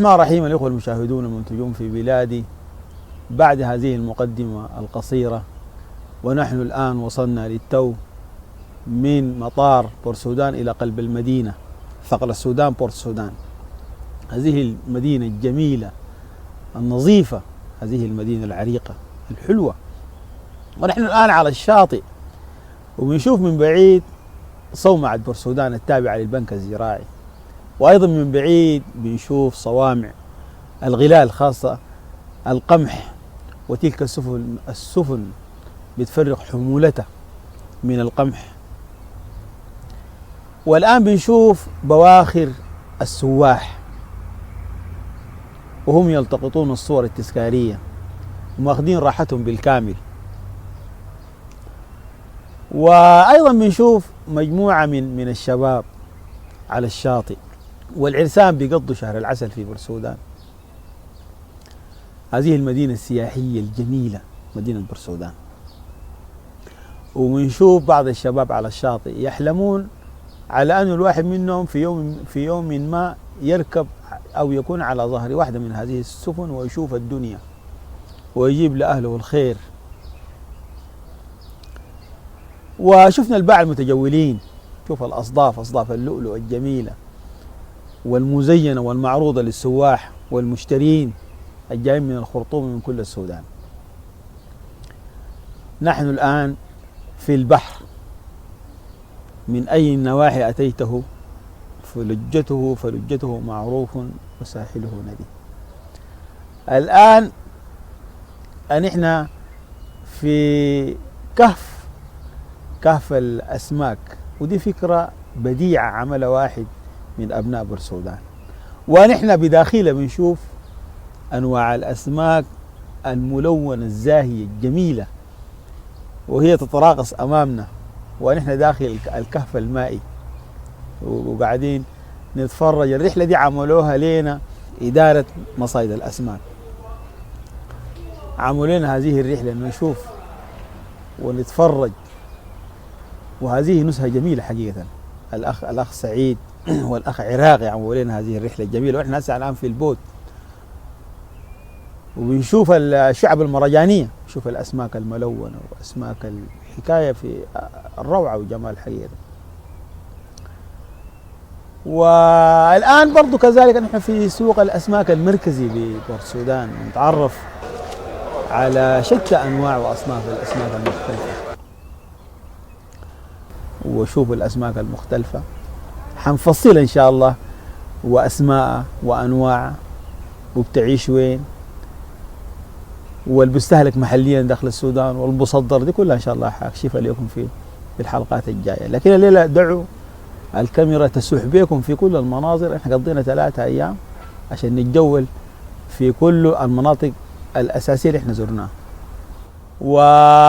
الرحمن الرحيم. الإخوة المشاهدون المنتجون في بلادي، بعد هذه المقدمة القصيرة ونحن الآن وصلنا للتو من مطار بورت السودان إلى قلب المدينة ثغر السودان بورت السودان، هذه المدينة الجميلة النظيفة، هذه المدينة العريقة الحلوة. ونحن الآن على الشاطئ وبنشوف من بعيد صومعة بورت السودان التابعة للبنك الزراعي، وأيضا من بعيد بنشوف صوامع الغلال خاصة القمح، وتلك السفن بتفرغ حمولتها من القمح. والآن بنشوف بواخر السواح وهم يلتقطون الصور التذكارية وماخذين راحتهم بالكامل. وأيضا بنشوف مجموعة من الشباب على الشاطئ، والعرسان بيقضوا شهر العسل في بورت السودان، هذه المدينة السياحية الجميلة مدينة بورت السودان. وبنشوف بعض الشباب على الشاطئ يحلمون على أن الواحد منهم في يوم ما يركب أو يكون على ظهر واحدة من هذه السفن ويشوف الدنيا ويجيب لأهله الخير. وشفنا الباعة المتجولين، شوف أصداف اللؤلؤ الجميلة والمزينة والمعروضة للسواح والمشترين الجايين من الخرطوم ومن كل السودان. نحن الآن في البحر، من أي النواحي أتيته فلجته معروف وساحله ندي. الآن نحن في كهف الأسماك، ودي فكرة بديعة عمل واحد من أبناء بورت السودان، ونحن بداخله بنشوف أنواع الأسماك الملونة الزاهية الجميلة وهي تتراقص أمامنا، ونحن داخل الكهف المائي وقاعدين نتفرج. الرحلة دي عملوها لنا إدارة مصايد الأسماك، عملوا لنا هذه الرحلة نشوف ونتفرج، وهذه نزهة جميلة حقيقة. الأخ سعيد والأخ عراقي عملوا لنا هذه الرحلة الجميلة، وإحنا هسه الآن في البوت وبنشوف الشعب المرجانية، نشوف الأسماك الملونة وأسماك الحكاية في الروعة وجمال حقيقة. والآن برضو كذلك نحن في سوق الأسماك المركزي ببورت السودان، نتعرف على شتى أنواع وأصناف الأسماك المختلفة وشوف الأسماك المختلفة، حنفصل إن شاء الله وأسماء وأنواع وبتعيش وين والبستهلك محليا داخل السودان والمصدر، دي كلها إن شاء الله حاكشفها لكم في الحلقات الجاية. لكن الليلة دعوا الكاميرا تسوح بكم في كل المناظر. احنا قضينا 3 أيام عشان نتجول في كل المناطق الأساسية اللي احنا زرناها.